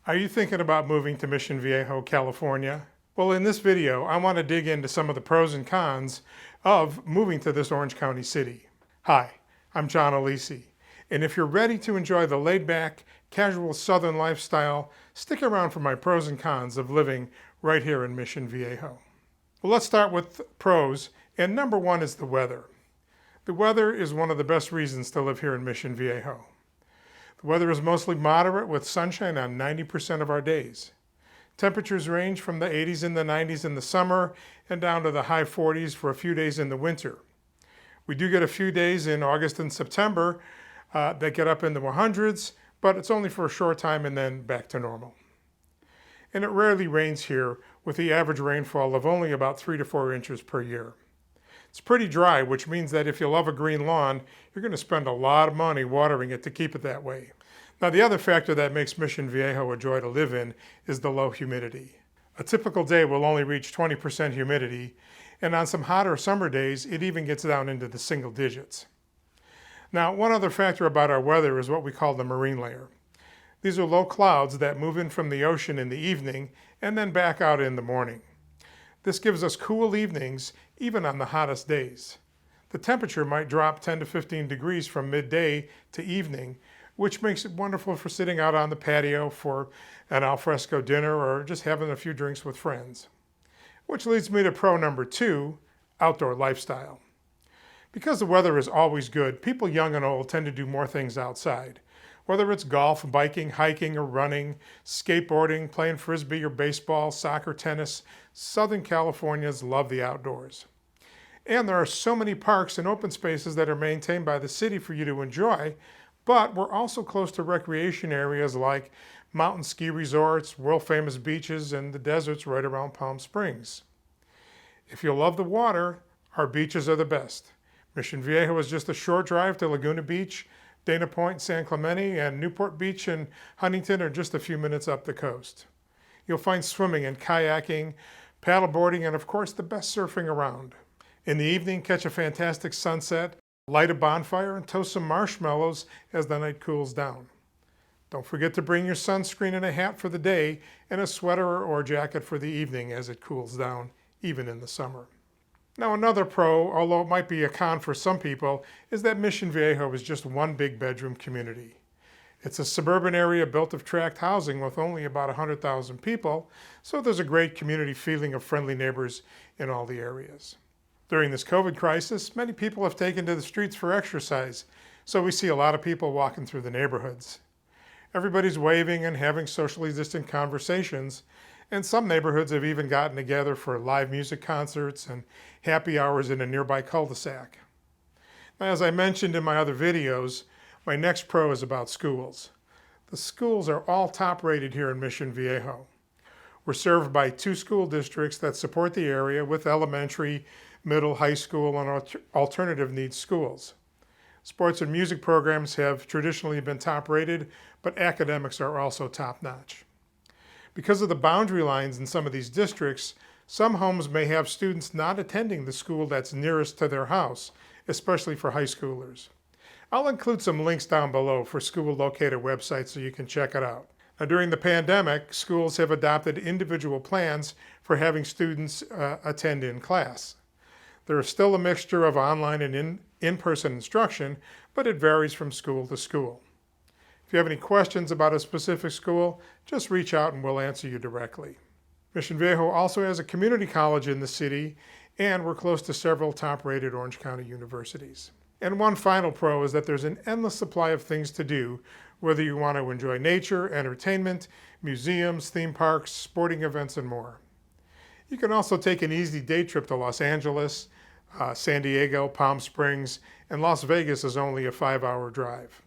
Are you thinking about moving to Mission Viejo, California? Well, in this video, I want to dig into some of the pros and cons of moving to this Orange County city. Hi, I'm John Alisi, and if you're ready to enjoy the laid-back, casual Southern lifestyle, stick around for my pros and cons of living right here in Mission Viejo. Well, let's start with pros, and number one is the weather. The weather is one of the best reasons to live here in Mission Viejo. The weather is mostly moderate with sunshine on 90% of our days. Temperatures range from the 80s and the 90s in the summer and down to the high 40s for a few days in the winter. We do get a few days in August and September that get up in the 100s, but it's only for a short time and then back to normal. And it rarely rains here, with the average rainfall of only about 3 to 4 inches per year. It's pretty dry, which means that if you love a green lawn, you're going to spend a lot of money watering it to keep it that way. Now, the other factor that makes Mission Viejo a joy to live in is the low humidity. A typical day will only reach 20% humidity, and on some hotter summer days, it even gets down into the single digits. Now, one other factor about our weather is what we call the marine layer. These are low clouds that move in from the ocean in the evening and then back out in the morning. This gives us cool evenings even on the hottest days. The temperature might drop 10 to 15 degrees from midday to evening, which makes it wonderful for sitting out on the patio for an al fresco dinner or just having a few drinks with friends. Which leads me to pro number two, outdoor lifestyle. Because the weather is always good, people young and old tend to do more things outside. Whether it's golf, biking, hiking, or running, skateboarding, playing frisbee or baseball, soccer, tennis, Southern Californians love the outdoors. And there are so many parks and open spaces that are maintained by the city for you to enjoy, but we're also close to recreation areas like mountain ski resorts, world-famous beaches, and the deserts right around Palm Springs. If you love the water, our beaches are the best. Mission Viejo is just a short drive to Laguna Beach. Dana Point, San Clemente, and Newport Beach and Huntington are just a few minutes up the coast. You'll find swimming and kayaking, paddleboarding, and of course the best surfing around. In the evening, catch a fantastic sunset, light a bonfire, and toast some marshmallows as the night cools down. Don't forget to bring your sunscreen and a hat for the day and a sweater or jacket for the evening as it cools down, even in the summer. Now, another pro, although it might be a con for some people, is that Mission Viejo is just one big bedroom community. It's a suburban area built of tract housing with only about 100,000 people, so there's a great community feeling of friendly neighbors in all the areas. During this COVID crisis, many people have taken to the streets for exercise, so we see a lot of people walking through the neighborhoods. Everybody's waving and having socially distant conversations, and some neighborhoods have even gotten together for live music concerts and happy hours in a nearby cul-de-sac. Now, as I mentioned in my other videos, my next pro is about schools. The schools are all top rated here in Mission Viejo. We're served by 2 school districts that support the area with elementary, middle, high school, and alternative needs schools. Sports and music programs have traditionally been top rated, but academics are also top notch. Because of the boundary lines in some of these districts, some homes may have students not attending the school that's nearest to their house, especially for high schoolers. I'll include some links down below for school locator websites so you can check it out. Now, during the pandemic, schools have adopted individual plans for having students attend in class. There is still a mixture of online and in-person instruction, but it varies from school to school. If you have any questions about a specific school, just reach out and we'll answer you directly. Mission Viejo also has a community college in the city, and we're close to several top-rated Orange County universities. And one final pro is that there's an endless supply of things to do, whether you want to enjoy nature, entertainment, museums, theme parks, sporting events, and more. You can also take an easy day trip to Los Angeles, San Diego, Palm Springs, and Las Vegas is only a 5-hour drive.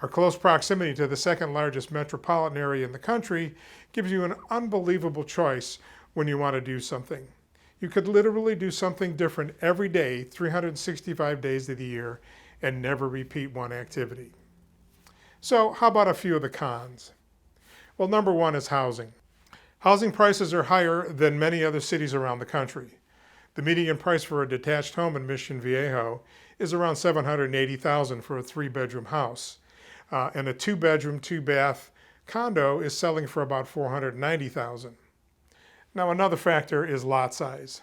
Our close proximity to the second largest metropolitan area in the country gives you an unbelievable choice when you want to do something. You could literally do something different every day, 365 days of the year, and never repeat one activity. So how about a few of the cons? Well, number one is housing. Housing prices are higher than many other cities around the country. The median price for a detached home in Mission Viejo is around $780,000 for a 3-bedroom house. And a 2-bedroom, 2-bath Condo is selling for about $490,000. Now another factor is lot size.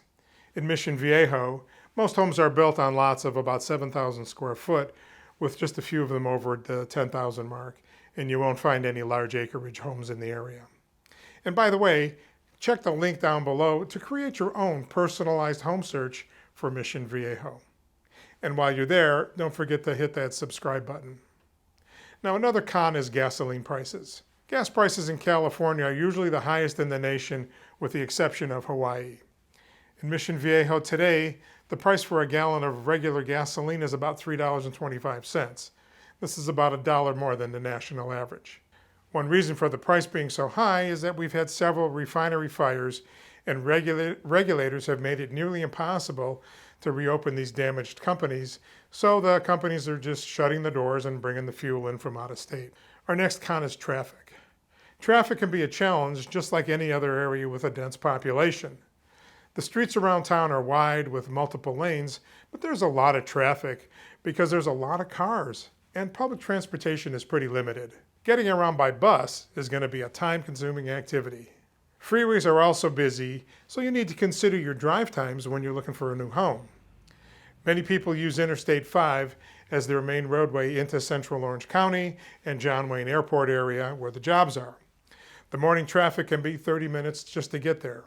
In Mission Viejo, most homes are built on lots of about 7,000 square foot, with just a few of them over the 10,000 mark, and you won't find any large acreage homes in the area. And by the way, check the link down below to create your own personalized home search for Mission Viejo. And while you're there, don't forget to hit that subscribe button. Now another con is gasoline prices. Gas prices in California are usually the highest in the nation, with the exception of Hawaii. In Mission Viejo today, the price for a gallon of regular gasoline is about $3.25. This is about $1 more than the national average. One reason for the price being so high is that we've had several refinery fires, and regulators have made it nearly impossible to reopen these damaged companies, so the companies are just shutting the doors and bringing the fuel in from out of state. Our next con is traffic. Traffic can be a challenge just like any other area with a dense population. The streets around town are wide with multiple lanes, but there's a lot of traffic because there's a lot of cars, and public transportation is pretty limited. Getting around by bus is going to be a time-consuming activity. Freeways are also busy, so you need to consider your drive times when you're looking for a new home. Many people use Interstate 5 as their main roadway into central Orange County and John Wayne Airport area where the jobs are. The morning traffic can be 30 minutes just to get there,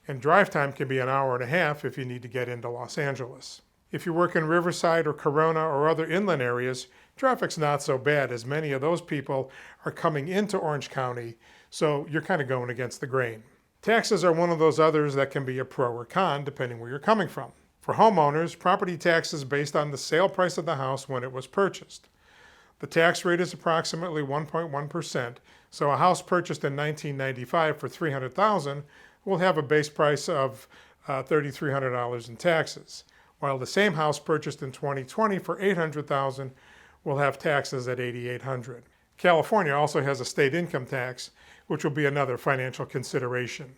and drive time can be an hour and a half if you need to get into Los Angeles. If you work in Riverside or Corona or other inland areas, traffic's not so bad, as many of those people are coming into Orange County, so you're kind of going against the grain. Taxes are one of those others that can be a pro or con depending where you're coming from. For homeowners, property tax is based on the sale price of the house when it was purchased. The tax rate is approximately 1.1%, so a house purchased in 1995 for $300,000 will have a base price of $3,300 in taxes, while the same house purchased in 2020 for $800,000 will have taxes at $8,800. California also has a state income tax, which will be another financial consideration.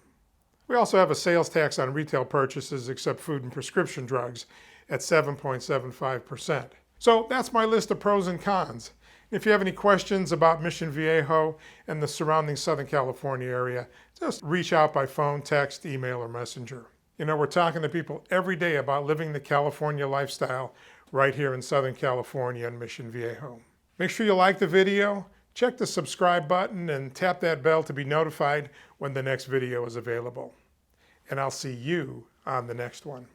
We also have a sales tax on retail purchases except food and prescription drugs at 7.75%. So that's my list of pros and cons. If you have any questions about Mission Viejo and the surrounding Southern California area, just reach out by phone, text, email, or messenger. You know, we're talking to people every day about living the California lifestyle right here in Southern California and Mission Viejo. Make sure you like the video, check the subscribe button, and tap that bell to be notified when the next video is available. And I'll see you on the next one.